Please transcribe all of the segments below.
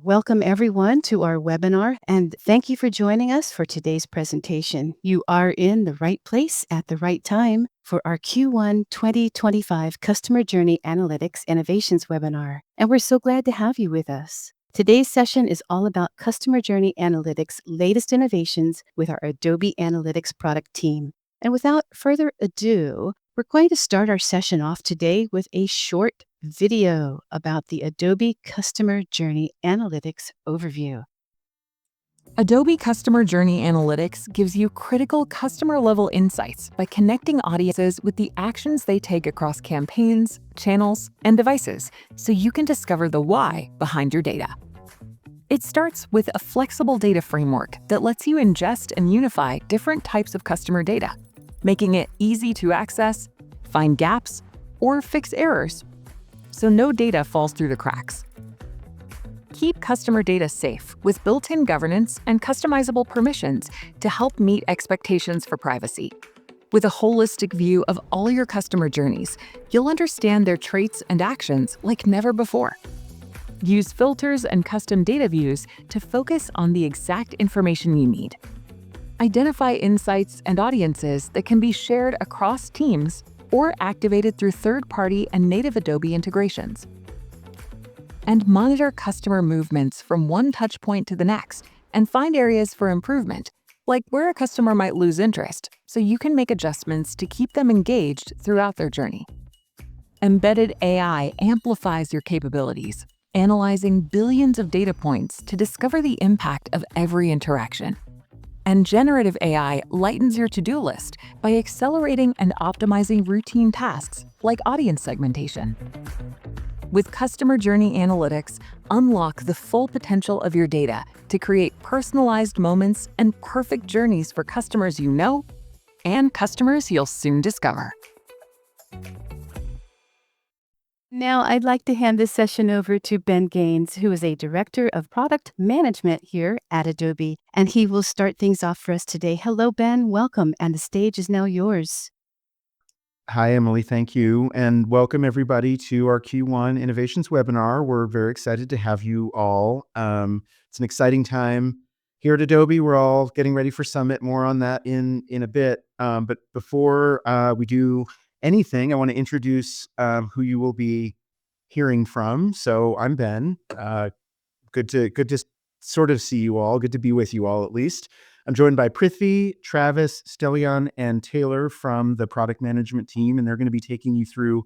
Welcome everyone to our webinar, and thank you for joining us for today's presentation. You are in the right place at the right time for our Q1 2025 Customer Journey Analytics Innovations webinar, and we're so glad to have you with us. Today's session is all about Customer Journey Analytics' latest innovations with our Adobe Analytics product team. And without further ado, we're going to start our session off today with a short video about the Adobe Customer Journey Analytics overview. Adobe Customer Journey Analytics gives you critical customer-level insights by connecting audiences with the actions they take across campaigns, channels, and devices, so you can discover the why behind your data. It starts with a flexible data framework that lets you ingest and unify different types of customer data, making it easy to access, find gaps, or fix errors, so no data falls through the cracks. Keep customer data safe with built-in governance and customizable permissions to help meet expectations for privacy. With a holistic view of all your customer journeys, you'll understand their traits and actions like never before. Use filters and custom data views to focus on the exact information you need. Identify insights and audiences that can be shared across teams or activated through third-party and native Adobe integrations. And monitor customer movements from one touchpoint to the next and find areas for improvement, like where a customer might lose interest, so you can make adjustments to keep them engaged throughout their journey. Embedded AI amplifies your capabilities, analyzing billions of data points to discover the impact of every interaction. And generative AI lightens your to-do list by accelerating and optimizing routine tasks like audience segmentation. With Customer Journey Analytics, unlock the full potential of your data to create personalized moments and perfect journeys for customers you know and customers you'll soon discover. Now, I'd like to hand this session over to Ben Gaines, who is a Director of Product Management here at Adobe, and he will start things off for us today. Hello, Ben. Welcome, and the stage is now yours. Hi, Emily. Thank you. And welcome everybody to our Q1 Innovations webinar. We're very excited to have you all. It's an exciting time here at Adobe. We're all getting ready for Summit. More on that in a bit. But before we do anything, I want to introduce who you will be hearing from. So I'm Ben. Good to sort of see you all. Good to be with you all, at least. I'm joined by Prithvi, Travis, Stellion, and Taylor from the product management team, and they're going to be taking you through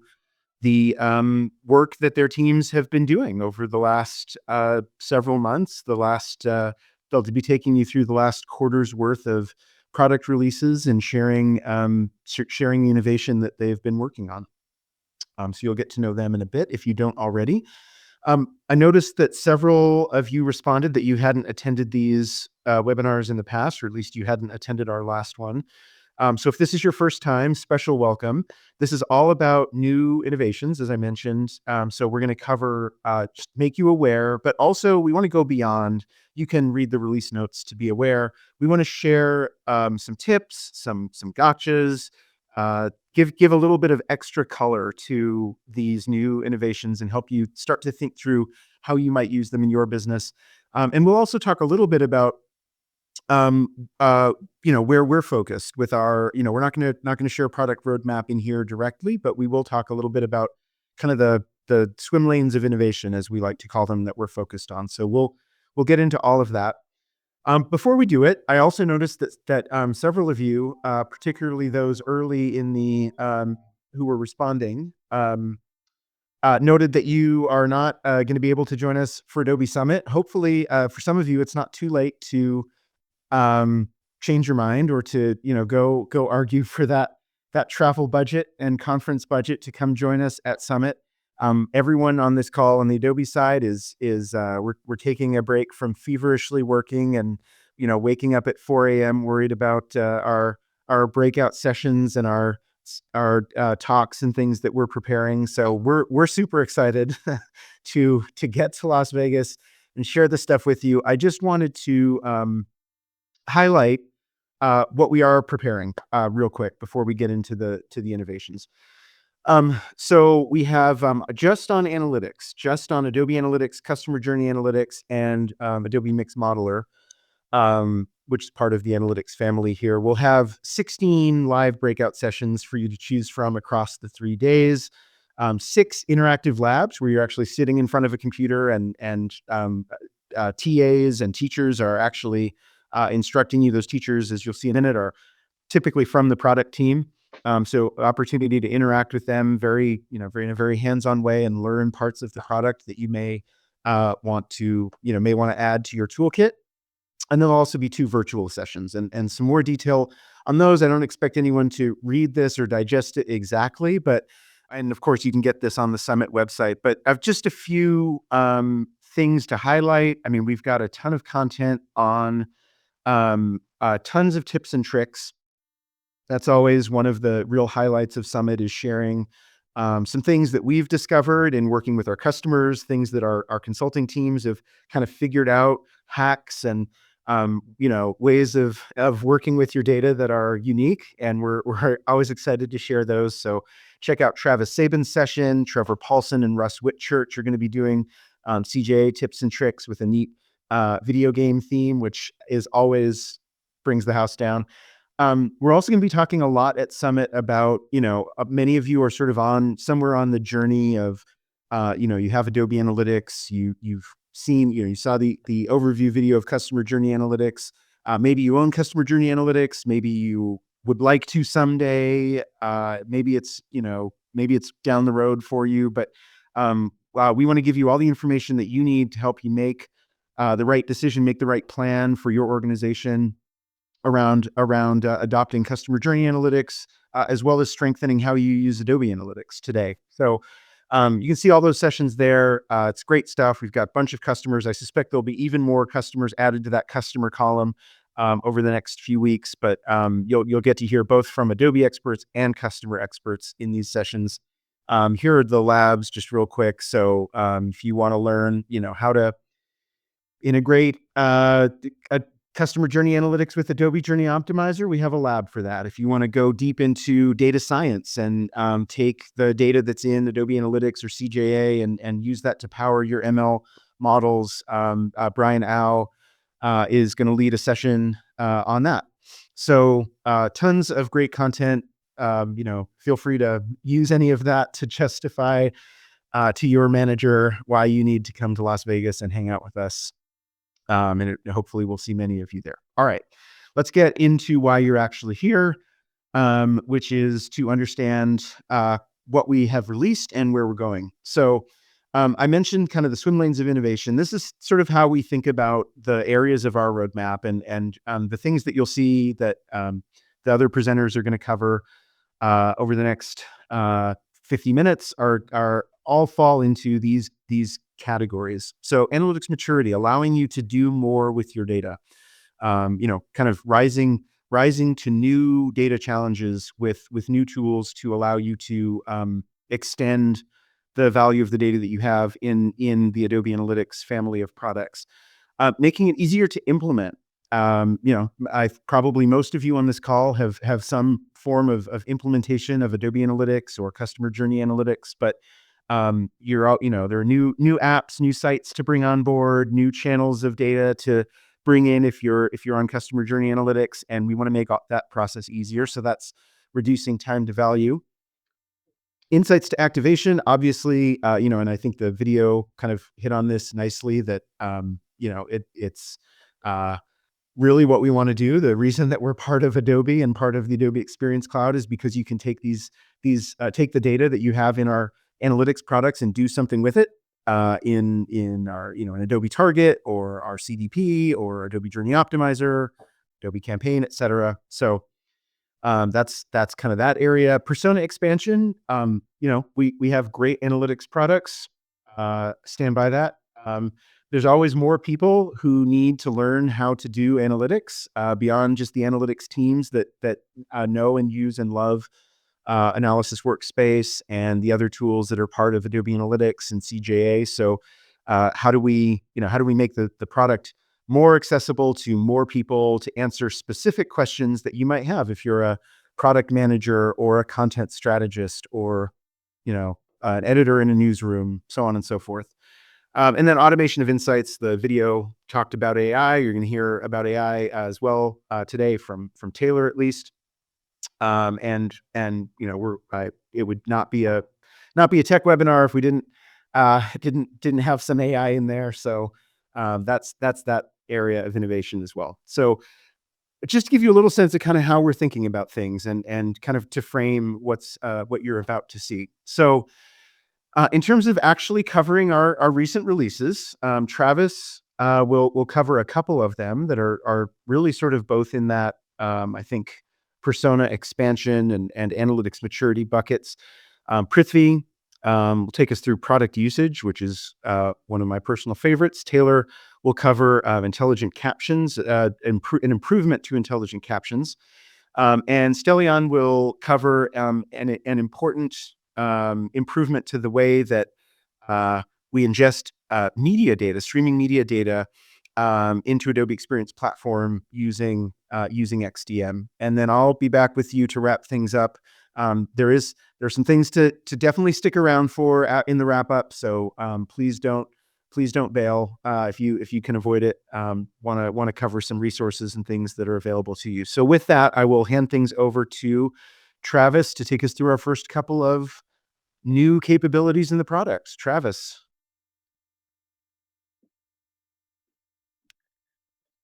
the work that their teams have been doing over the last several months. They'll be taking you through the last quarter's worth of product releases and sharing the innovation that they've been working on. So you'll get to know them in a bit if you don't already. I noticed that several of you responded that you hadn't attended these webinars in the past, or at least you hadn't attended our last one. So if this is your first time, special welcome. This is all about new innovations, as I mentioned. So we're going to cover, just make you aware, but also we want to go beyond. You can read the release notes to be aware. We want to share some tips, some gotchas, give a little bit of extra color to these new innovations and help you start to think through how you might use them in your business. And we'll also talk a little bit about where we're focused with our, we're not going to share product roadmap in here directly, but we will talk a little bit about kind of the swim lanes of innovation, as we like to call them, that we're focused on. So we'll get into all of that. Before we do it, I also noticed that several of you, particularly those early in the who were responding, noted that you are not going to be able to join us for Adobe Summit. Hopefully, for some of you, it's not too late to change your mind or to go argue for that travel budget and conference budget to come join us at Summit. Everyone on this call on the Adobe side is we're taking a break from feverishly working and waking up at 4 a.m. worried about our breakout sessions and our talks and things that we're preparing. So we're super excited to get to Las Vegas and share this stuff with you. I just wanted to highlight what we are preparing real quick before we get into the innovations. So we have just on analytics, just on Adobe Analytics, Customer Journey Analytics, and Adobe Mix Modeler, which is part of the analytics family here. We'll have 16 live breakout sessions for you to choose from across the 3 days. 6 interactive labs where you're actually sitting in front of a computer and TAs and teachers are actually instructing you. Those teachers, as you'll see in a minute, are typically from the product team. So opportunity to interact with them very in a very hands-on way and learn parts of the product that you may want to, may want to add to your toolkit. And there'll also be 2 virtual sessions and some more detail on those. I don't expect anyone to read this or digest it exactly, and of course you can get this on the Summit website, but I've just a few things to highlight. I mean, we've got a ton of content on tons of tips and tricks. That's always one of the real highlights of Summit, is sharing some things that we've discovered in working with our customers, things that our consulting teams have kind of figured out, hacks and ways of working with your data that are unique. And we're always excited to share those. So check out Travis Sabin's session. Trevor Paulson and Russ Whitchurch are going to be doing CJA tips and tricks with a neat video game theme, which is always brings the house down. We're also going to be talking a lot at Summit about, many of you are sort of somewhere on the journey of, you have Adobe Analytics, you've seen, you saw the overview video of Customer Journey Analytics. Maybe you own Customer Journey Analytics. Maybe you would like to someday. Maybe it's down the road for you, but we want to give you all the information that you need to help you make the right decision, make the right plan for your organization around adopting Customer Journey Analytics, as well as strengthening how you use Adobe Analytics today. So you can see all those sessions there. It's great stuff. We've got a bunch of customers. I suspect there'll be even more customers added to that customer column over the next few weeks, but you'll get to hear both from Adobe experts and customer experts in these sessions. Here are the labs just real quick. So if you want to learn, how to integrate a Customer Journey Analytics with Adobe Journey Optimizer, we have a lab for that. If you want to go deep into data science and take the data that's in Adobe Analytics or CJA and use that to power your ML models, Brian Au is going to lead a session on that. So tons of great content. Feel free to use any of that to justify to your manager why you need to come to Las Vegas and hang out with us. Hopefully we'll see many of you there. All right, let's get into why you're actually here, which is to understand what we have released and where we're going. So I mentioned kind of the swim lanes of innovation. This is sort of how we think about the areas of our roadmap and the things that you'll see that the other presenters are going to cover over the next 50 minutes are all fall into these categories. So analytics maturity, allowing you to do more with your data, kind of rising to new data challenges with new tools to allow you to extend the value of the data that you have in the Adobe Analytics family of products, making it easier to implement. Probably most of you on this call have some form of implementation of Adobe Analytics or Customer Journey Analytics, but there are new apps, new sites to bring on board, new channels of data to bring in if you're on Customer Journey Analytics, and we want to make that process easier. So that's reducing time to value. Insights to activation, obviously, and I think the video kind of hit on this nicely that it's really what we want to do. The reason that we're part of Adobe and part of the Adobe Experience Cloud is because you can take take the data that you have in our analytics products and do something with it in our, in Adobe Target or our CDP or Adobe Journey Optimizer, Adobe Campaign, et cetera. So that's kind of that area. Persona expansion. We have great analytics products. Stand by that. There's always more people who need to learn how to do analytics beyond just the analytics teams that know and use and love Analysis Workspace and the other tools that are part of Adobe Analytics and CJA. So how do we make the product more accessible to more people to answer specific questions that you might have if you're a product manager or a content strategist or an editor in a newsroom, so on and so forth. And then automation of insights. The video talked about AI. You're going to hear about AI as well today from Taylor, at least. And it would not be a tech webinar if we didn't have some AI in there. So that's that area of innovation as well. So just to give you a little sense of kind of how we're thinking about things and kind of to frame what you're about to see. So in terms of actually covering our recent releases, Travis will cover a couple of them that are really sort of both in that I think persona expansion and analytics maturity buckets. Prithvi will take us through product usage, which is one of my personal favorites. Taylor will cover intelligent captions, an improvement to intelligent captions. And Stelian will cover an important improvement to the way that we ingest media data, streaming media data, into Adobe Experience Platform using XDM. And then I'll be back with you to wrap things up. There's some things to definitely stick around for in the wrap up. So please don't bail if you can avoid it. Want to cover some resources and things that are available to you. So with that, I will hand things over to Travis to take us through our first couple of new capabilities in the products. Travis.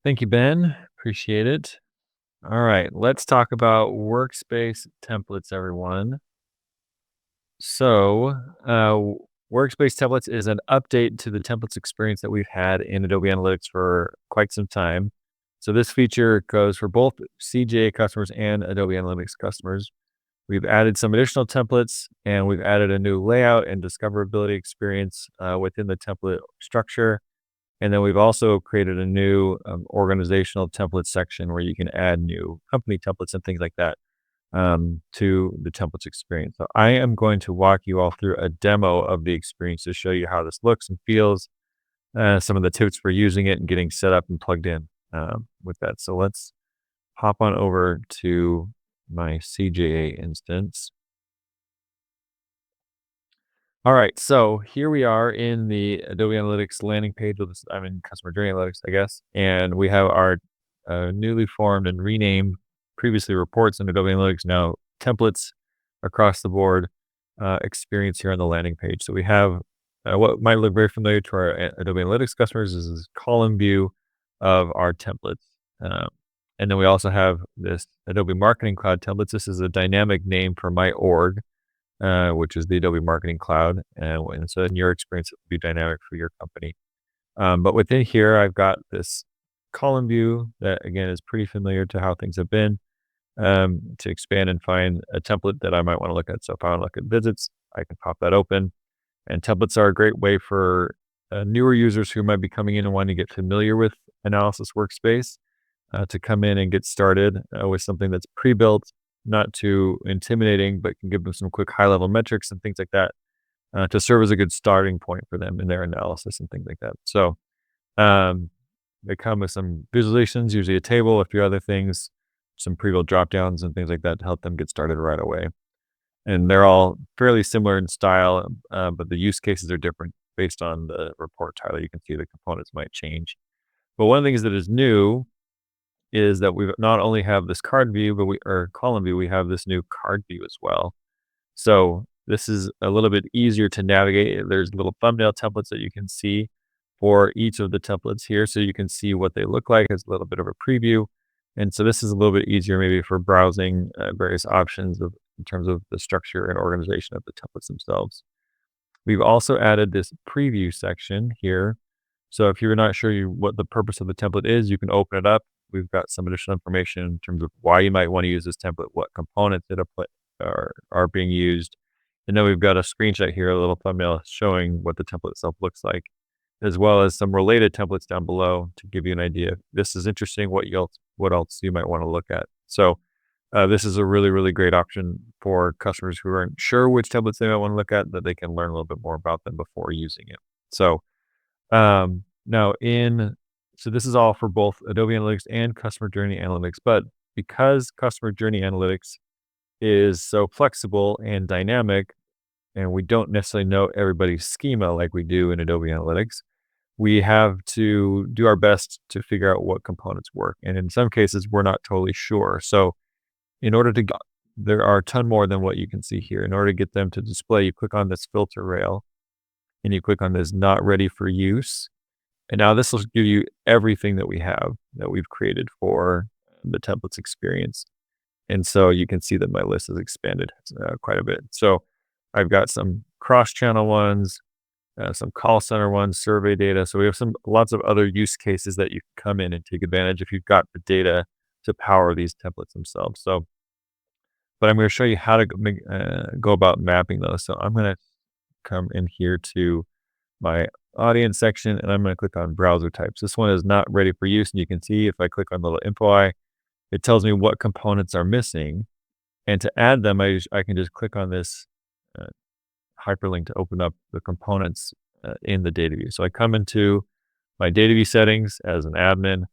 Thank you, Ben. Appreciate it. All right, let's talk about Workspace templates, everyone. So, Workspace templates is an update to the templates experience that we've had in Adobe Analytics for quite some time. So this feature goes for both CJA customers and Adobe Analytics customers. We've added some additional templates, and we've added a new layout and discoverability experience within the template structure. And then we've also created a new organizational template section where you can add new company templates and things like that to the templates experience. So I am going to walk you all through a demo of the experience to show you how this looks and feels, some of the tips for using it and getting set up and plugged in with that. So let's hop on over to my CJA instance. All right, so here we are in the Adobe Analytics landing page. I'm in Customer Journey Analytics, I guess, and we have our newly formed and renamed, previously reports in Adobe Analytics, now templates across the board experience here on the landing page. So we have what might look very familiar to our Adobe Analytics customers is this column view of our templates. And then we also have this Adobe Marketing Cloud templates. This is a dynamic name for my org, which is the Adobe Marketing Cloud. And so in your experience, it will be dynamic for your company. But within here, I've got this column view that, again, is pretty familiar to how things have been to expand and find a template that I might want to look at. So if I want to look at visits, I can pop that open. And templates are a great way for newer users who might be coming in and wanting to get familiar with Analysis Workspace to come in and get started with something that's pre-built, not too intimidating, but can give them some quick high-level metrics and things like that to serve as a good starting point for them in their analysis and things like that. So they come with some visualizations, usually a table, a few other things, some pre-built drop-downs and things like that to help them get started right away. And they're all fairly similar in style, but the use cases are different based on the report title. You can see the components might change. But one of the things that is new is that we not only have this card view, or column view, we have this new card view as well. So this is a little bit easier to navigate. There's little thumbnail templates that you can see for each of the templates here. So you can see what they look like as a little bit of a preview. And so this is a little bit easier maybe for browsing various options in terms of the structure and organization of the templates themselves. We've also added this preview section here. So if you're not sure what the purpose of the template is, you can open it up. We've got some additional information in terms of why you might want to use this template, what components that are being used. And then we've got a screenshot here, a little thumbnail showing what the template itself looks like, as well as some related templates down below to give you an idea. If this is interesting, what else you might want to look at. So this is a really, really great option for customers who aren't sure which templates they might want to look at, that they can learn a little bit more about them before using it. So so this is all for both Adobe Analytics and Customer Journey Analytics, but because Customer Journey Analytics is so flexible and dynamic, and we don't necessarily know everybody's schema like we do in Adobe Analytics, we have to do our best to figure out what components work. And in some cases, we're not totally sure. So in order to get, there are a ton more than what you can see here. In order to get them to display, you click on this filter rail and you click on this not ready for use. And now this will give you everything that we've created for the templates experience. And so you can see that my list has expanded quite a bit. So I've got some cross-channel ones, some call center ones, survey data. So we have lots of other use cases that you can come in and take advantage if you've got the data to power these templates themselves. So, but I'm going to show you how to go about mapping those. So I'm going to come in here to my audience section, and I'm going to click on browser types. This one is not ready for use, and you can see if I click on the little info eye, it tells me what components are missing. And to add them, I can just click on this hyperlink to open up the components in the data view. So I come into my data view settings as an admin.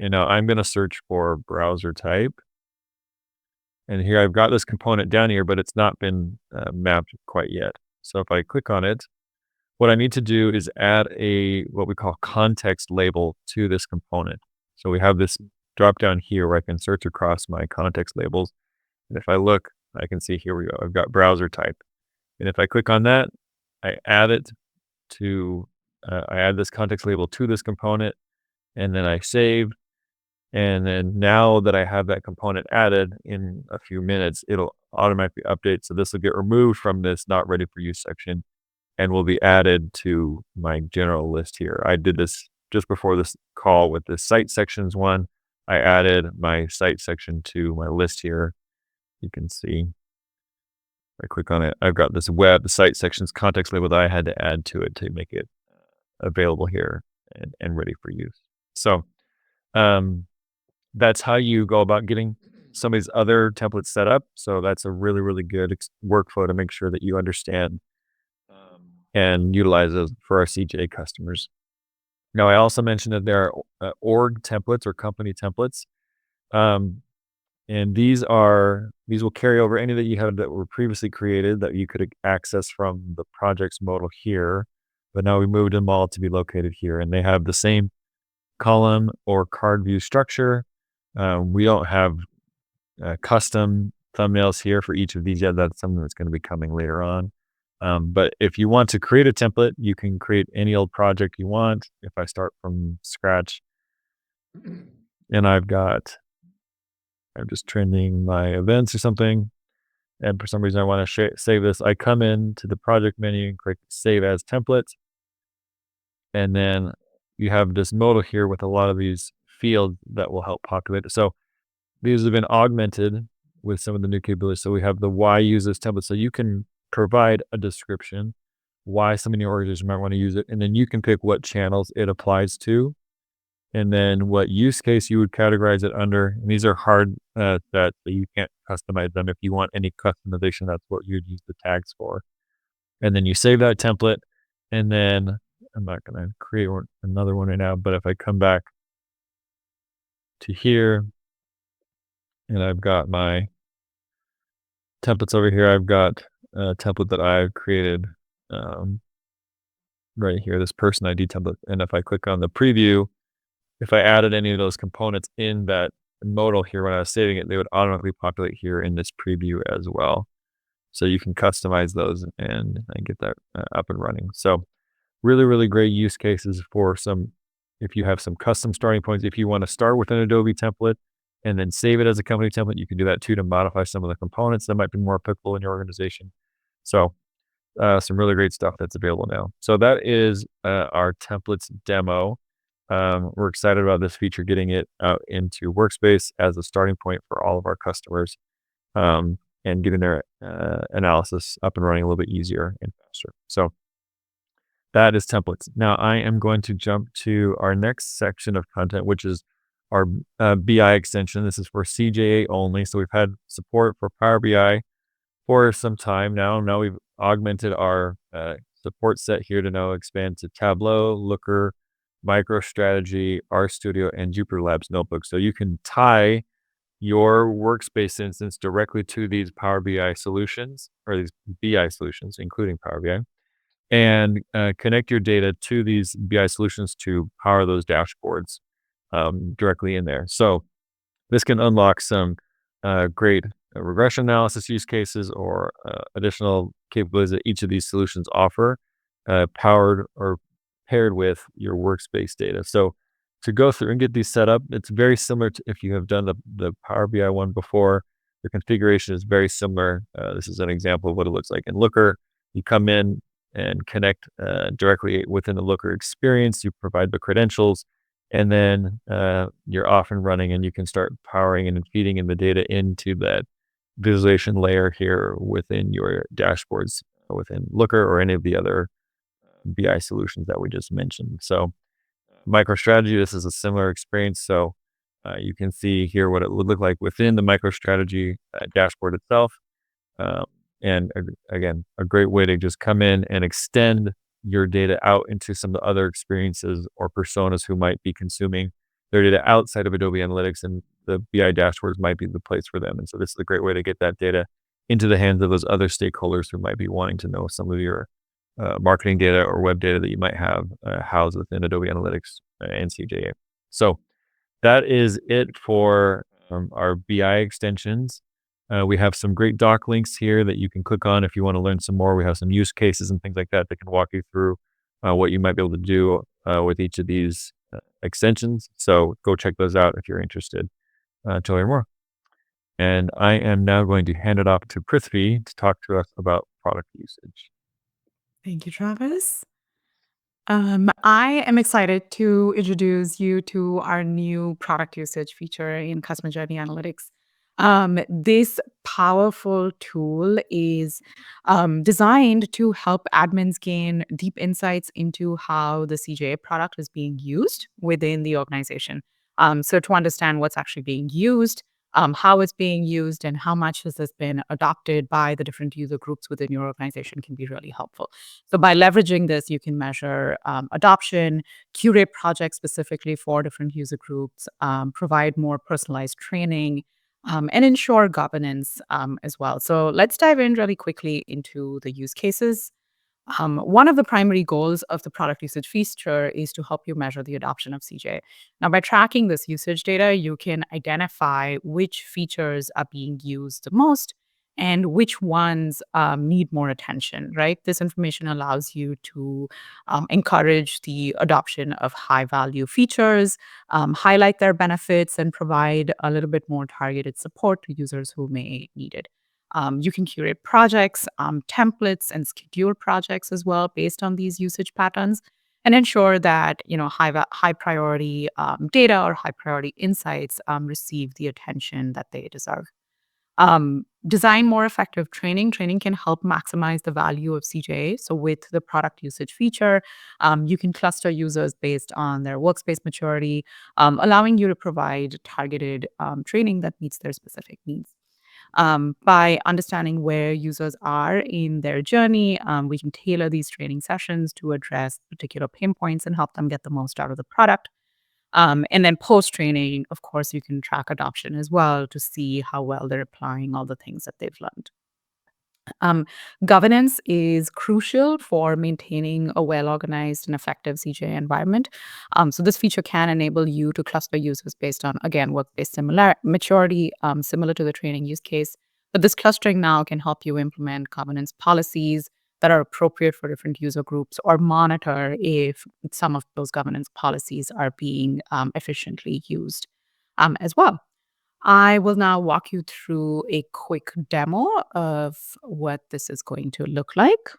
I'm going to search for browser type. And here I've got this component down here, but it's not been mapped quite yet. So if I click on it, what I need to do is add what we call context label to this component. So we have this drop down here where I can search across my context labels. And if I look, I can see here we go. I've got browser type. And if I click on that, I add this context label to this component, and then I save. And then now that I have that component added, in a few minutes, it'll automatically update. So this will get removed from this not ready for use section and will be added to my general list here. I did this just before this call with the site sections one. I added my site section to my list here. You can see. If I click on it, I've got this the site sections context label that I had to add to it to make it available here and ready for use. So that's how you go about getting some of these other templates set up. So that's a really, really good workflow to make sure that you understand and utilize those for our CJA customers. Now, I also mentioned that there are org templates or company templates. And these will carry over any that you have that were previously created that you could access from the projects modal here. But now we moved them all to be located here, and they have the same column or card view structure. We don't have custom thumbnails here for each of these yet. That's something that's going to be coming later on. But if you want to create a template, you can create any old project you want. If I start from scratch and I'm just trending my events or something, and for some reason I want to save this, I come into the project menu and click save as template. And then you have this modal here with a lot of these fields that will help populate it. So these have been augmented with some of the new capabilities. So we have the why use this template. So you can provide a description, why some of your organizations might want to use it. And then you can pick what channels it applies to, and then what use case you would categorize it under. And these are hard that you can't customize them. If you want any customization, that's what you'd use the tags for. And then you save that template. And then I'm not going to create another one right now, but if I come back to here and I've got my templates over here, I've got a template that I've created right here, this person ID template. And if I click on the preview, if I added any of those components in that modal here when I was saving it, they would automatically populate here in this preview as well. So you can customize those and get that up and running. So really, really great use cases for if you have some custom starting points. If you want to start with an Adobe template and then save it as a company template, you can do that too to modify some of the components that might be more applicable in your organization. So some really great stuff that's available now. So that is our templates demo. We're excited about this feature, getting it out into Workspace as a starting point for all of our customers, and getting their analysis up and running a little bit easier and faster. So that is templates. Now I am going to jump to our next section of content, which is our BI extension. This is for CJA only. So we've had support for Power BI for some time now. Now we've augmented our support set here to now expand to Tableau, Looker, MicroStrategy, RStudio, and Jupyter Labs Notebook. So you can tie your Workspace instance directly to these Power BI solutions or these BI solutions, including Power BI, and connect your data to these BI solutions to power those dashboards directly in there. So this can unlock some great regression analysis use cases or additional capabilities that each of these solutions offer, powered or paired with your Workspace data. So to go through and get these set up, it's very similar to if you have done the Power BI one before. The configuration is very similar. This is an example of what it looks like in Looker. You come in and connect directly within the Looker experience. You provide the credentials, and then you're off and running, and you can start powering and feeding in the data into that visualization layer here within your dashboards within Looker or any of the other BI solutions that we just mentioned. So MicroStrategy, this is a similar experience. So you can see here what it would look like within the MicroStrategy dashboard itself. And again, a great way to just come in and extend your data out into some of the other experiences or personas who might be consuming their data outside of Adobe Analytics, and the BI dashboards might be the place for them. And so this is a great way to get that data into the hands of those other stakeholders who might be wanting to know some of your marketing data or web data that you might have housed within Adobe Analytics and CJA. So that is it for our BI extensions. We have some great doc links here that you can click on if you want to learn some more. We have some use cases and things like that that can walk you through what you might be able to do with each of these extensions. So go check those out if you're interested to learn more. And I am now going to hand it off to Prithvi to talk to us about product usage. Thank you, Travis. I am excited to introduce you to our new product usage feature in Customer Journey Analytics. This powerful tool is designed to help admins gain deep insights into how the CJA product is being used within the organization. So to understand what's actually being used, how it's being used, and how much has this been adopted by the different user groups within your organization can be really helpful. So by leveraging this, you can measure adoption, curate projects specifically for different user groups, provide more personalized training, and ensure governance as well. So let's dive in really quickly into the use cases. One of the primary goals of the product usage feature is to help you measure the adoption of CJ. Now, by tracking this usage data, you can identify which features are being used the most and which ones need more attention, right? This information allows you to encourage the adoption of high value features, highlight their benefits, and provide a little bit more targeted support to users who may need it. You can curate projects, templates, and schedule projects as well based on these usage patterns, and ensure that high priority data or high priority insights receive the attention that they deserve. Design more effective training. Training can help maximize the value of CJA. So with the product usage feature, you can cluster users based on their workspace maturity, allowing you to provide targeted training that meets their specific needs. By understanding where users are in their journey, we can tailor these training sessions to address particular pain points and help them get the most out of the product. And then post-training, of course, you can track adoption as well to see how well they're applying all the things that they've learned. Governance is crucial for maintaining a well-organized and effective CJA environment. So this feature can enable you to cluster users based on, again, workspace maturity, similar to the training use case. But this clustering now can help you implement governance policies that are appropriate for different user groups or monitor if some of those governance policies are being efficiently used as well. I will now walk you through a quick demo of what this is going to look like.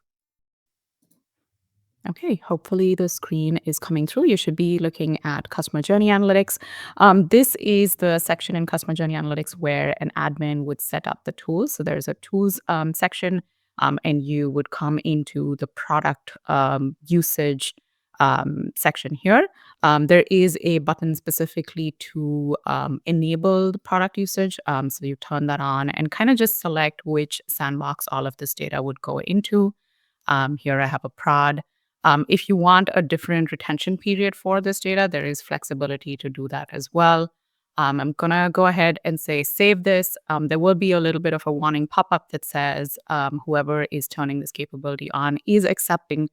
Okay, hopefully the screen is coming through. You should be looking at Customer Journey Analytics. This is the section in Customer Journey Analytics where an admin would set up the tools. So there's a tools section, and you would come into the product usage section here. There is a button specifically to enable the product usage. So you turn that on and kind of just select which sandbox all of this data would go into. Here I have a prod. If you want a different retention period for this data, there is flexibility to do that as well. I'm going to go ahead and say save this. There will be a little bit of a warning pop-up that says whoever is turning this capability on is accepting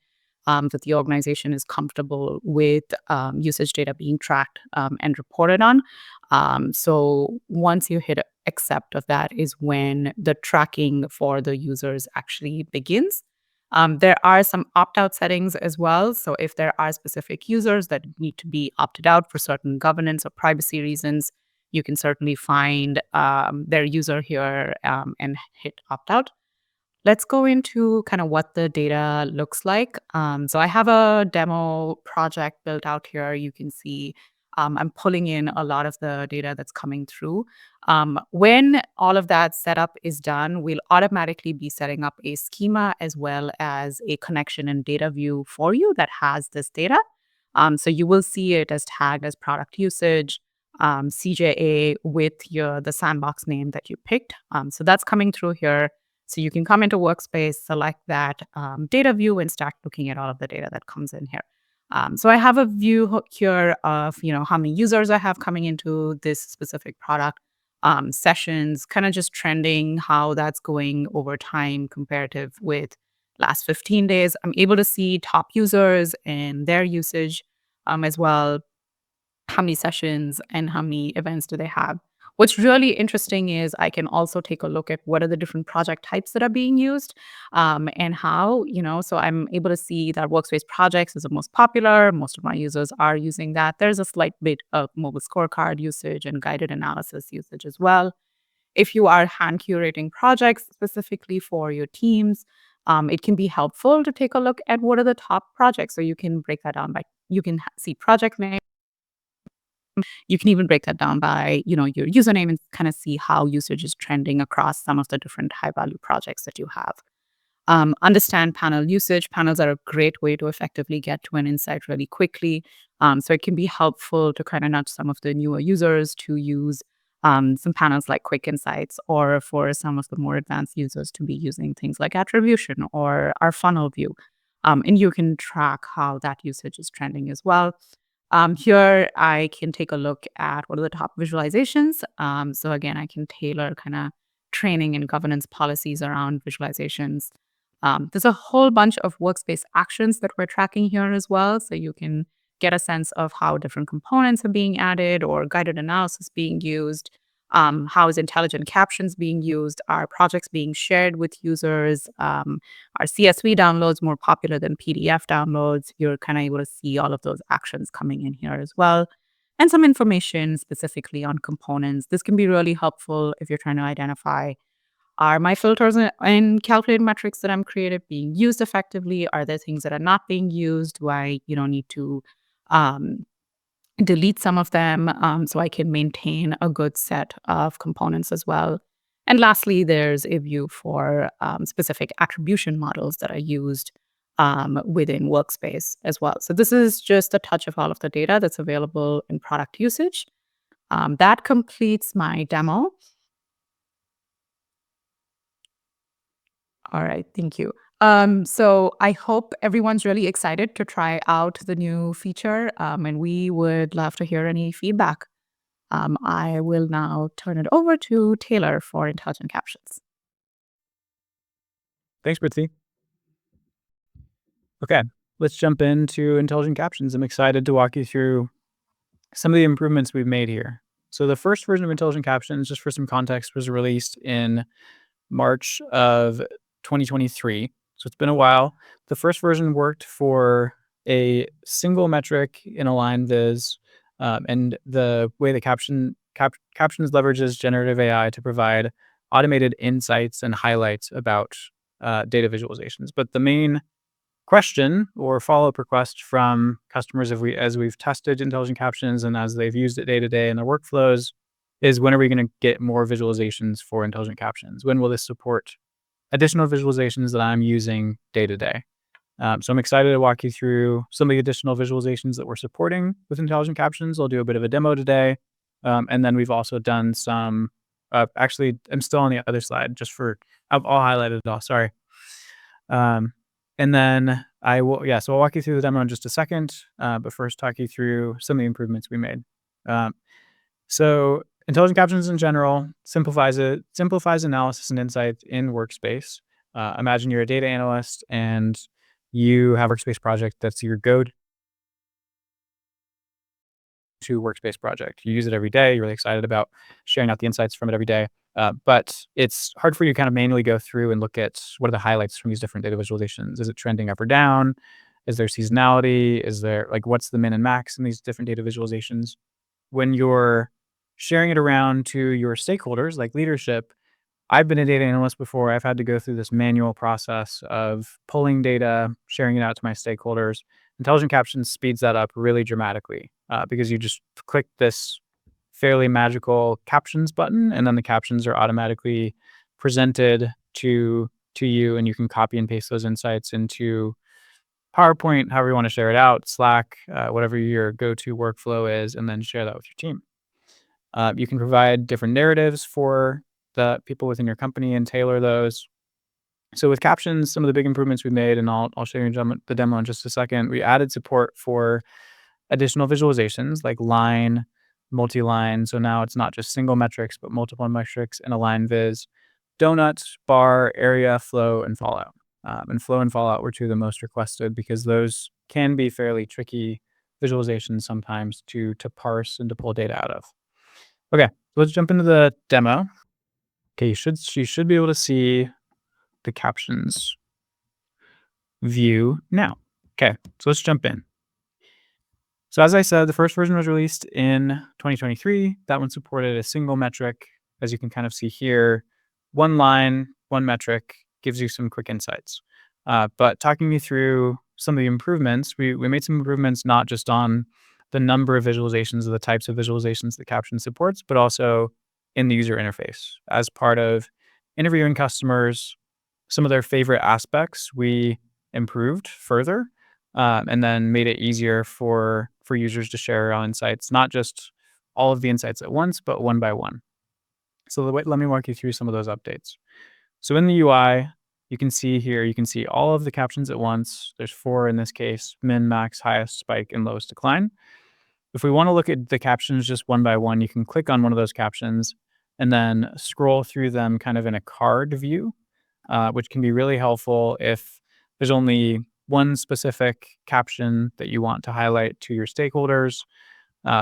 that the organization is comfortable with usage data being tracked and reported on. So once you hit accept of that is when the tracking for the users actually begins. There are some opt-out settings as well. So if there are specific users that need to be opted out for certain governance or privacy reasons, you can certainly find their user here and hit opt-out. Let's go into kind of what the data looks like. So I have a demo project built out here. You can see I'm pulling in a lot of the data that's coming through. When all of that setup is done, we'll automatically be setting up a schema as well as a connection and data view for you that has this data. So you will see it as tagged as product usage, CJA with the sandbox name that you picked. So that's coming through here. So you can come into Workspace, select that data view, and start looking at all of the data that comes in here. So I have a view here of how many users I have coming into this specific product, sessions, kind of just trending, how that's going over time comparative with last 15 days. I'm able to see top users and their usage as well, how many sessions and how many events do they have. What's really interesting is I can also take a look at what are the different project types that are being used and how, so I'm able to see that Workspace projects is the most popular. Most of my users are using that. There's a slight bit of mobile scorecard usage and guided analysis usage as well. If you are hand curating projects specifically for your teams, it can be helpful to take a look at what are the top projects. So you can break that down by, you can see project name. You can even break that down by, your username and kind of see how usage is trending across some of the different high value projects that you have. Understand panel usage. Panels are a great way to effectively get to an insight really quickly. So it can be helpful to kind of nudge some of the newer users to use some panels like quick insights, or for some of the more advanced users to be using things like attribution or our funnel view. And you can track how that usage is trending as well. Here, I can take a look at what are the top visualizations. So again, I can tailor kind of training and governance policies around visualizations. There's a whole bunch of workspace actions that we're tracking here as well. So you can get a sense of how different components are being added or guided analysis being used. How is intelligent captions being used? Are projects being shared with users? Are CSV downloads more popular than PDF downloads? You're kind of able to see all of those actions coming in here as well. And some information specifically on components. This can be really helpful if you're trying to identify, are my filters and calculated metrics that I'm created being used effectively? Are there things that are not being used? Do I, need to um, delete some of them so I can maintain a good set of components as well? And lastly, there's a view for specific attribution models that are used within Workspace as well. So this is just a touch of all of the data that's available in product usage. That completes my demo. All right, thank you. So I hope everyone's really excited to try out the new feature, and we would love to hear any feedback. I will now turn it over to Taylor for Intelligent Captions. Thanks, Prithvi. Okay, let's jump into Intelligent Captions. I'm excited to walk you through some of the improvements we've made here. So the first version of Intelligent Captions, just for some context, was released in March of 2023. So it's been a while. The first version worked for a single metric in Align Viz, and the way the Captions leverages generative AI to provide automated insights and highlights about data visualizations. But the main question or follow-up request from customers as we've tested Intelligent Captions and as they've used it day to day in their workflows is, when are we going to get more visualizations for Intelligent Captions? When will this support additional visualizations that I'm using day to day? So I'm excited to walk you through some of the additional visualizations that we're supporting with Intelligent Captions. I'll do a bit of a demo today. And then we've also done some, actually, I'm still on the other slide I'll highlight it all, sorry. And then so I'll walk you through the demo in just a second, but first talk you through some of the improvements we made. So intelligent captions in general simplifies analysis and insight in Workspace. Imagine you're a data analyst and you have a Workspace project that's your go-to Workspace project. You use it every day. You're really excited about sharing out the insights from it every day. But it's hard for you to kind of manually go through and look at what are the highlights from these different data visualizations. Is it trending up or down? Is there seasonality? Is there what's the min and max in these different data visualizations? When you're sharing it around to your stakeholders, like leadership, I've been a data analyst before. I've had to go through this manual process of pulling data, sharing it out to my stakeholders. Intelligent Captions speeds that up really dramatically because you just click this fairly magical captions button, and then the captions are automatically presented to you, and you can copy and paste those insights into PowerPoint, however you want to share it out, Slack, whatever your go-to workflow is, and then share that with your team. You can provide different narratives for the people within your company and tailor those. So with captions, some of the big improvements we made, and I'll show you the demo in just a second. We added support for additional visualizations like line, multi-line. So now it's not just single metrics, but multiple metrics in a line viz. Donuts, bar, area, flow, and fallout. And flow and fallout were two of the most requested because those can be fairly tricky visualizations sometimes to parse and to pull data out of. Okay, so let's jump into the demo. Okay, you should be able to see the captions view now. Okay, so let's jump in. So as I said, the first version was released in 2023. That one supported a single metric. As you can kind of see here, one line, one metric gives you some quick insights. But talking you through some of the improvements, we made some improvements not just on the number of visualizations or the types of visualizations that caption supports, but also in the user interface. As part of interviewing customers, some of their favorite aspects we improved further, and then made it easier for users to share our insights, not just all of the insights at once, but one by one. So let me walk you through some of those updates. So in the UI, you can see here, you can see all of the captions at once. There's 4 in this case: min, max, highest, spike, and lowest decline. If we want to look at the captions just one by one, you can click on one of those captions and then scroll through them kind of in a card view, which can be really helpful if there's only one specific caption that you want to highlight to your stakeholders.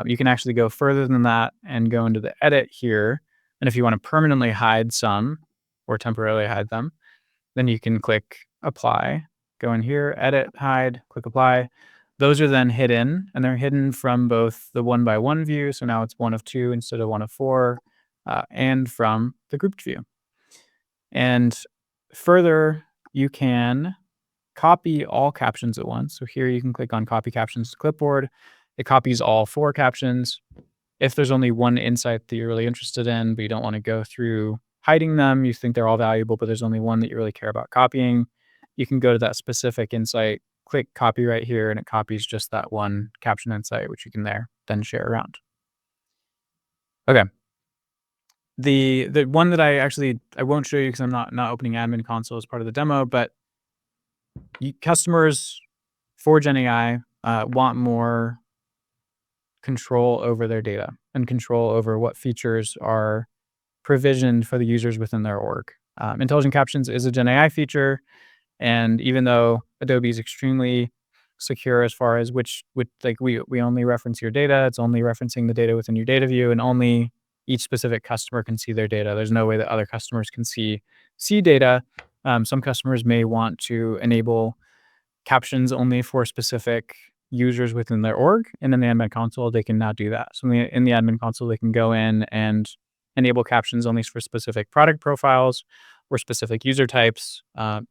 You can actually go further than that and go into the edit here. And if you want to permanently hide some or temporarily hide them, then you can click apply, go in here, edit, hide, click apply. Those are then hidden, and they're hidden from both the one by one view. So now it's 1 of 2 instead of 1 of 4, and from the grouped view. And further, you can copy all captions at once. So here you can click on copy captions to clipboard. It copies all 4 captions. If there's only one insight that you're really interested in, but you don't want to go through hiding them, you think they're all valuable, but there's only one that you really care about copying, you can go to that specific insight, click copy right here, and it copies just that one caption insight, which you can then share around. Okay. The one that I won't show you because I'm not opening admin console as part of the demo, but customers for GenAI want more control over their data and control over what features are provisioned for the users within their org. Intelligent Captions is a GenAI feature, and even though Adobe is extremely secure as far as which we only reference your data, it's only referencing the data within your data view, and only each specific customer can see their data. There's no way that other customers can see data. Some customers may want to enable captions only for specific users within their org, and in the admin console, they can now do that. So in the admin console, they can go in and enable captions only for specific product profiles or specific user types,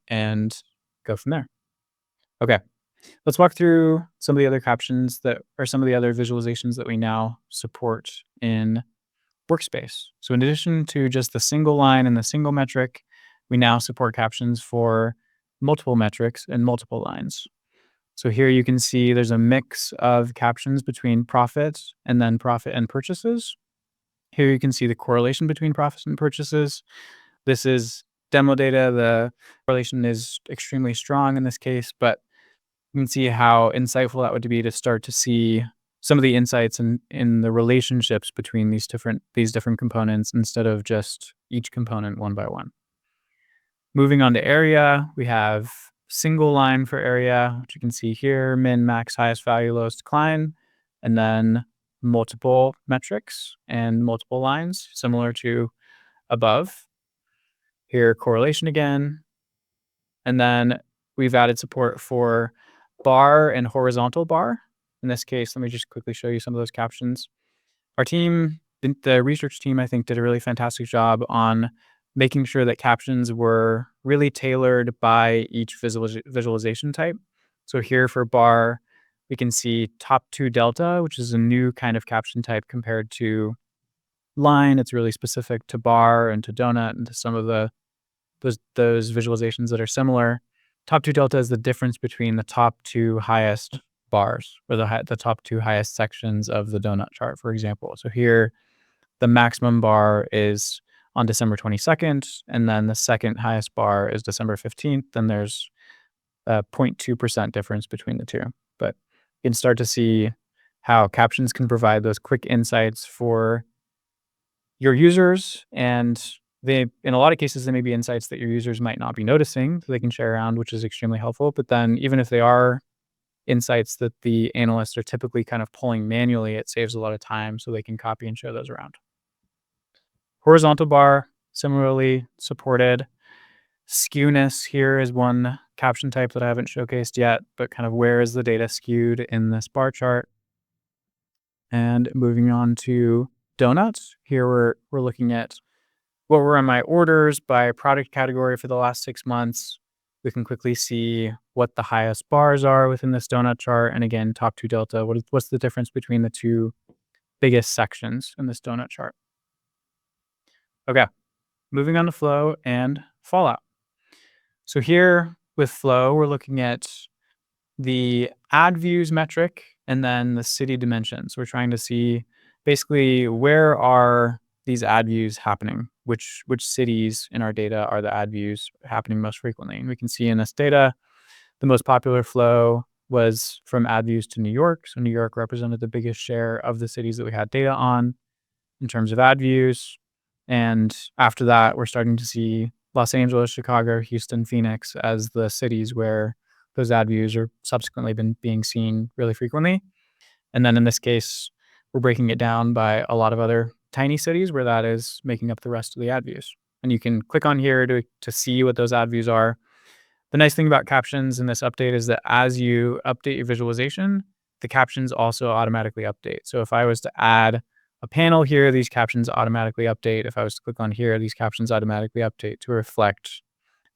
and go from there. Okay, let's walk through some of the other captions some of the other visualizations that we now support in Workspace. So in addition to just the single line and the single metric, we now support captions for multiple metrics and multiple lines. So here you can see there's a mix of captions between profits and then profit and purchases. Here you can see the correlation between profits and purchases. This is demo data. The correlation is extremely strong in this case, but you can see how insightful that would be to start to see some of the insights in the relationships between these different components instead of just each component one by one. Moving on to area, we have single line for area, which you can see here, min, max, highest value, lowest decline, and then multiple metrics and multiple lines, similar to above. Here, correlation again. And then we've added support for bar and horizontal bar. In this case, let me just quickly show you some of those captions. Our team, the research team, I think, did a really fantastic job on making sure that captions were really tailored by each visualization type. So here for bar, we can see top 2 delta, which is a new kind of caption type compared to line. It's really specific to bar and to donut and to some of those visualizations that are similar. Top 2 delta is the difference between the top 2 highest bars, or the top 2 highest sections of the donut chart, for example. So here, the maximum bar is on December 22nd, and then the second highest bar is December 15th, and there's a 0.2% difference between the two. But you can start to see how captions can provide those quick insights for your users, and in a lot of cases, they may be insights that your users might not be noticing, so they can share around, which is extremely helpful. But then even if they are insights that the analysts are typically kind of pulling manually, it saves a lot of time, so they can copy and share those around. Horizontal bar, similarly supported. Skewness here is one caption type that I haven't showcased yet, but kind of where is the data skewed in this bar chart. And moving on to donuts, here we're looking at what were on my orders by product category for the last 6 months. We can quickly see what the highest bars are within this donut chart. And again, top 2 delta, what's the difference between the two biggest sections in this donut chart? Okay, moving on to flow and fallout. So here with flow, we're looking at the ad views metric and then the city dimensions. We're trying to see basically where are these ad views happening, which cities in our data are the ad views happening most frequently. And we can see in this data, the most popular flow was from ad views to New York. So New York represented the biggest share of the cities that we had data on in terms of ad views. And after that, we're starting to see Los Angeles, Chicago, Houston, Phoenix as the cities where those ad views are subsequently being seen really frequently. And then in this case, we're breaking it down by a lot of other tiny cities where that is making up the rest of the ad views. And you can click on here to see what those ad views are. The nice thing about captions in this update is that as you update your visualization, the captions also automatically update. So if I was to add a panel here, these captions automatically update. If I was to click on here, these captions automatically update to reflect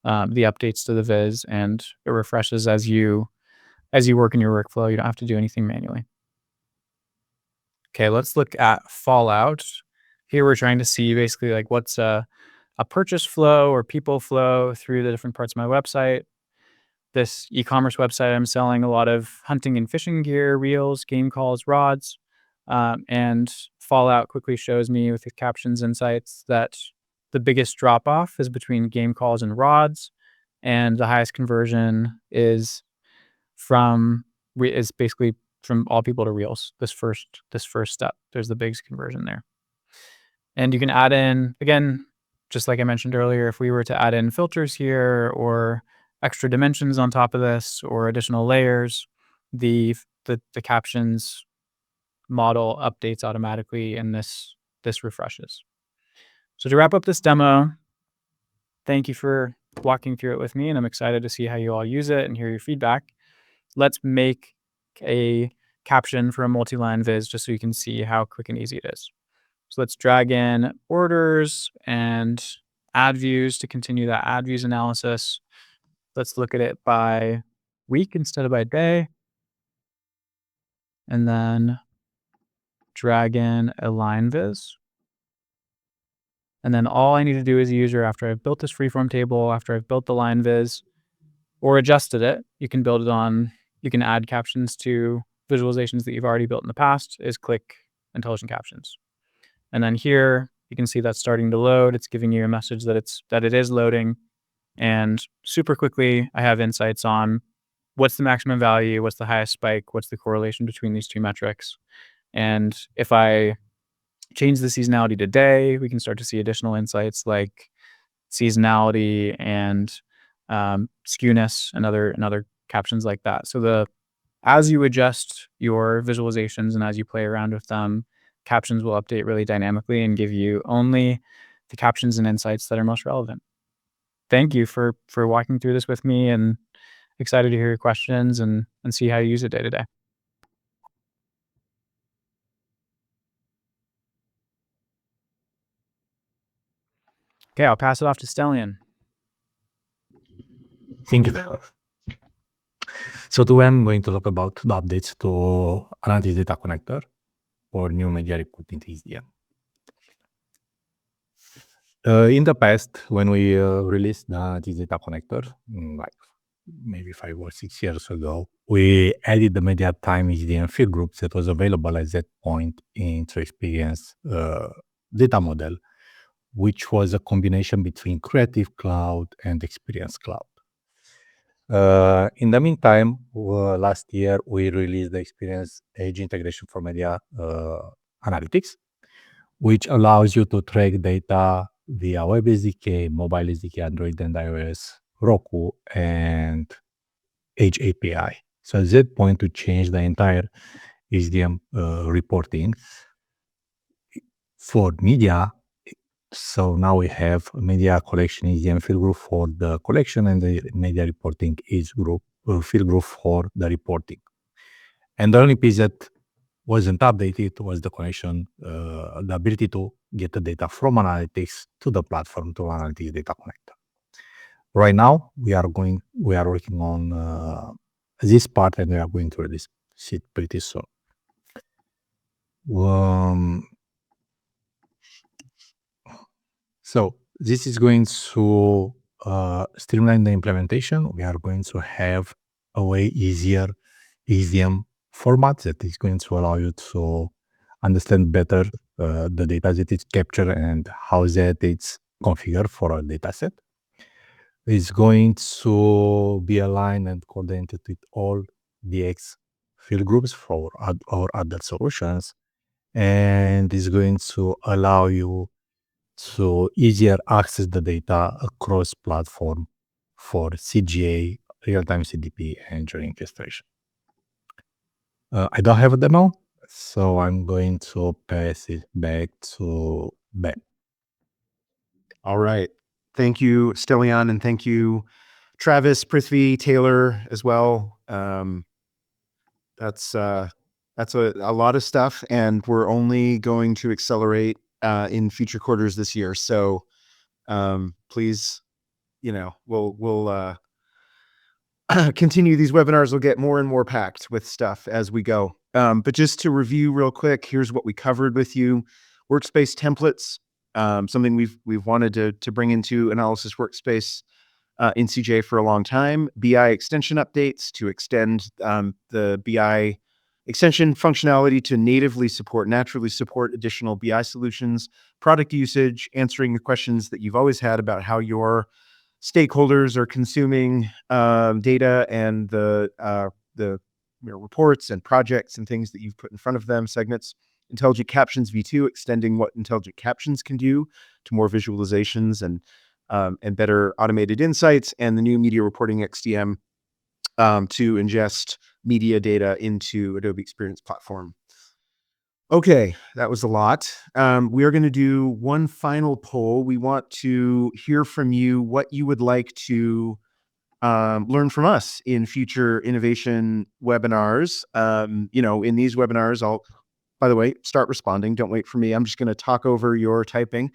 the updates to the viz, and it refreshes as you work in your workflow. You don't have to do anything manually. Okay, let's look at fallout. Here we're trying to see basically like what's a purchase flow or people flow through the different parts of my website. This e-commerce website, I'm selling a lot of hunting and fishing gear, reels, game calls, rods, and fallout quickly shows me with the captions insights that the biggest drop off is between game calls and rods, and the highest conversion is basically from all people to reels. This first step, there's the biggest conversion there. And you can add in, again, just like I mentioned earlier, if we were to add in filters here or extra dimensions on top of this or additional layers, the captions model updates automatically and this refreshes. So to wrap up this demo, thank you for walking through it with me, and I'm excited to see how you all use it and hear your feedback. Let's make a caption for a multi-line viz just so you can see how quick and easy it is. So let's drag in orders and ad views to continue that ad views analysis. Let's look at it by week instead of by day. And then drag in a line viz. And then all I need to do as a user after I've built this freeform table, after I've built the line viz or adjusted it, you can add captions to visualizations that you've already built in the past, is click Intelligent Captions. And then here you can see that's starting to load. It's giving you a message that it is loading. And super quickly, I have insights on what's the maximum value, what's the highest spike, what's the correlation between these two metrics. And if I change the seasonality to day, we can start to see additional insights like seasonality and skewness and other captions like that. So as you adjust your visualizations and as you play around with them, captions will update really dynamically and give you only the captions and insights that are most relevant. Thank you for walking through this with me, and excited to hear your questions and see how you use it day to day. Okay, I'll pass it off to Stellian. Thank you very much. So today I'm going to talk about the updates to Analytics Data Connector for new media reporting TSDM. In the past, when we released the Analytics Data Connector, like maybe 5 or 6 years ago, we added the media time HDM field groups that was available at that point into Experience data model, which was a combination between Creative Cloud and Experience Cloud. In the meantime, last year, we released the Experience Edge integration for media analytics, which allows you to track data via Web SDK, Mobile SDK, Android and iOS, Roku, and Edge API. So at that point, to change the entire HDM reporting for media. So now we have media collection HDM field group for the collection and the media reporting is group field group for the reporting. And the only piece that wasn't updated was the connection, the ability to get the data from analytics to the platform to Analytics Data Connector. Right now, we are working on this part, and we are going to release it pretty soon. So this is going to streamline the implementation. We are going to have a way easier HDM format that is going to allow you to understand better the data that is captured and how that it's configured for a data set. It's going to be aligned and coordinated with all DX field groups for our other solutions, and is going to allow you to easier access the data across platform for CJA, real-time CDP, and journey orchestration. I don't have a demo, so I'm going to pass it back to Ben. All right. Thank you, Stellian, and thank you, Travis, Prithvi, Taylor as well. That's a lot of stuff, and we're only going to accelerate in future quarters this year. So please, we'll continue. These webinars will get more and more packed with stuff as we go. But just to review real quick, here's what we covered with you. Workspace templates, something we've wanted to bring into Analysis Workspace in CJA for a long time. BI extension updates to extend the BI extension functionality to naturally support additional BI solutions, product usage, answering the questions that you've always had about how your stakeholders are consuming data and the reports and projects and things that you've put in front of them, segments. Intelligent Captions v2, extending what Intelligent Captions can do to more visualizations and better automated insights, and the new Media Reporting XDM to ingest media data into Adobe Experience Platform. Okay, that was a lot. We are going to do one final poll. We want to hear from you what you would like to learn from us in future innovation webinars. In these webinars, I'll, by the way, start responding. Don't wait for me. I'm just going to talk over your typing.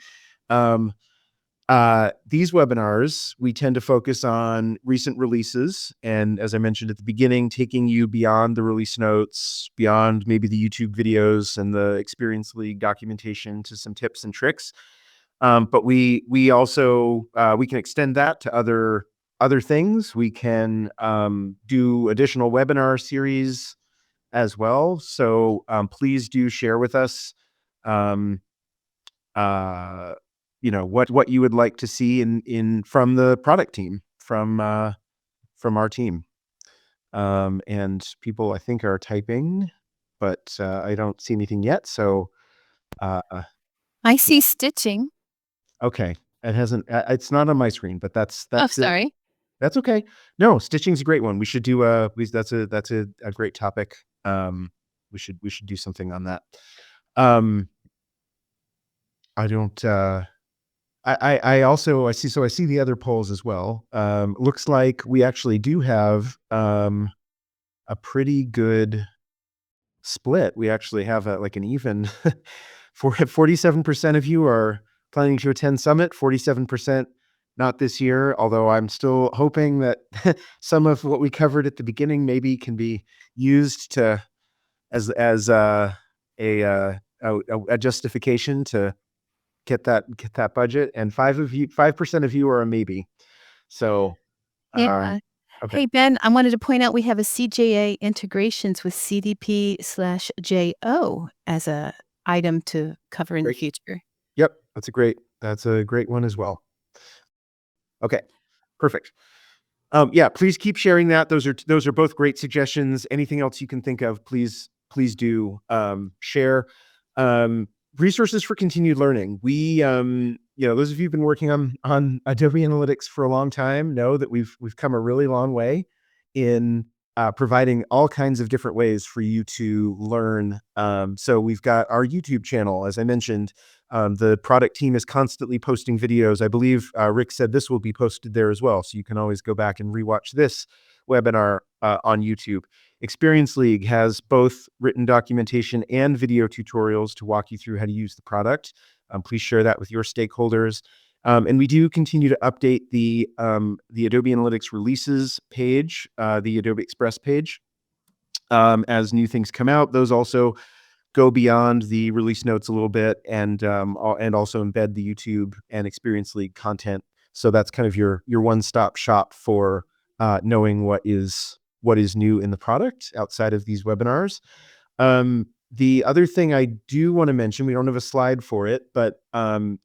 These webinars, we tend to focus on recent releases. And as I mentioned at the beginning, taking you beyond the release notes, beyond maybe the YouTube videos and the Experience League documentation to some tips and tricks. But we also, we can extend that to other things. We can do additional webinar series as well. So please do share with us what you would like to see from the product team, from our team. And people, I think, are typing, but I don't see anything yet. So, uh, I see stitching. okay, it hasn't. It's not on my screen, but that's Oh, it. sorry. That's okay. No, stitching's a great one. We should do that's a great topic. We should do something on that. Um, I don't. I also I see the other polls as well. Looks like we actually do have a pretty good split. We actually have like an even 47% of you are planning to attend Summit, 47% not this year, although I'm still hoping that some of what we covered at the beginning maybe can be used to as a justification to get that budget. And 5% of you are a maybe. So, Yeah. okay, Hey, Ben, I wanted to point out we have a CJA integrations with CDP/JO as a item to cover in the great. future. Yep, that's a great one as well. Okay, perfect. Yeah, please keep sharing that. Those are both great suggestions. Anything else you can think of, please do share. Um, Resources for continued learning. Those of you who've been working on Adobe Analytics for a long time know that we've come a really long way in providing all kinds of different ways for you to learn. So we've got our YouTube channel, as I mentioned. The product team is constantly posting videos. I believe Rick said this will be posted there as well. So you can always go back and rewatch this webinar on YouTube. Experience League has both written documentation and video tutorials to walk you through how to use the product. Please share that with your stakeholders. And we do continue to update the Adobe Analytics releases page, the Adobe Express page, as new things come out. Those also go beyond the release notes a little bit and also embed the YouTube and Experience League content. So that's kind of your one-stop shop for knowing what is new in the product outside of these webinars. The other thing I do want to mention, we don't have a slide for it, but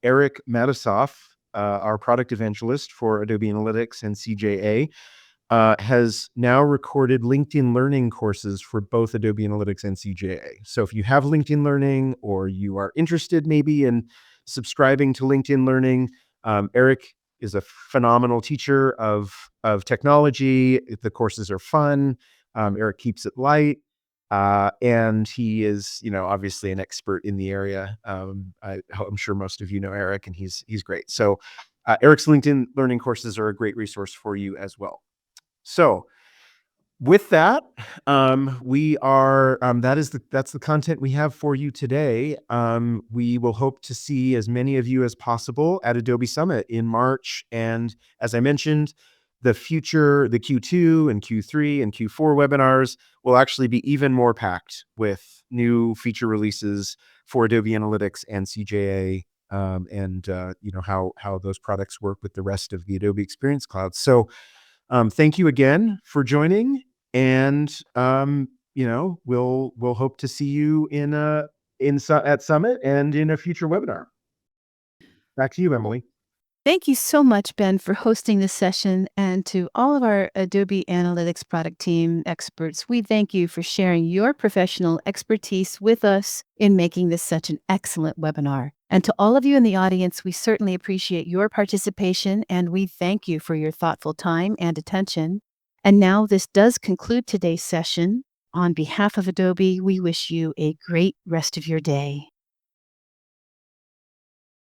Eric Matisoff, our product evangelist for Adobe Analytics and CJA, has now recorded LinkedIn Learning courses for both Adobe Analytics and CJA. So if you have LinkedIn Learning or you are interested maybe in subscribing to LinkedIn Learning, Eric is a phenomenal teacher of technology. The courses are fun. Eric keeps it light. And he is, obviously an expert in the area. I'm sure most of you know Eric, and he's great. So Eric's LinkedIn Learning courses are a great resource for you as well. So with that, that's the content we have for you today. We will hope to see as many of you as possible at Adobe Summit in March. And as I mentioned, the Q2 and Q3 and Q4 webinars will actually be even more packed with new feature releases for Adobe Analytics and CJA, and how those products work with the rest of the Adobe Experience Cloud. So thank you again for joining, and we'll hope to see you at Summit and in a future webinar. Back to you, Emily. Thank you so much, Ben, for hosting this session. And to all of our Adobe Analytics product team experts, we thank you for sharing your professional expertise with us in making this such an excellent webinar. And to all of you in the audience, we certainly appreciate your participation, and we thank you for your thoughtful time and attention. And now this does conclude today's session. On behalf of Adobe, we wish you a great rest of your day.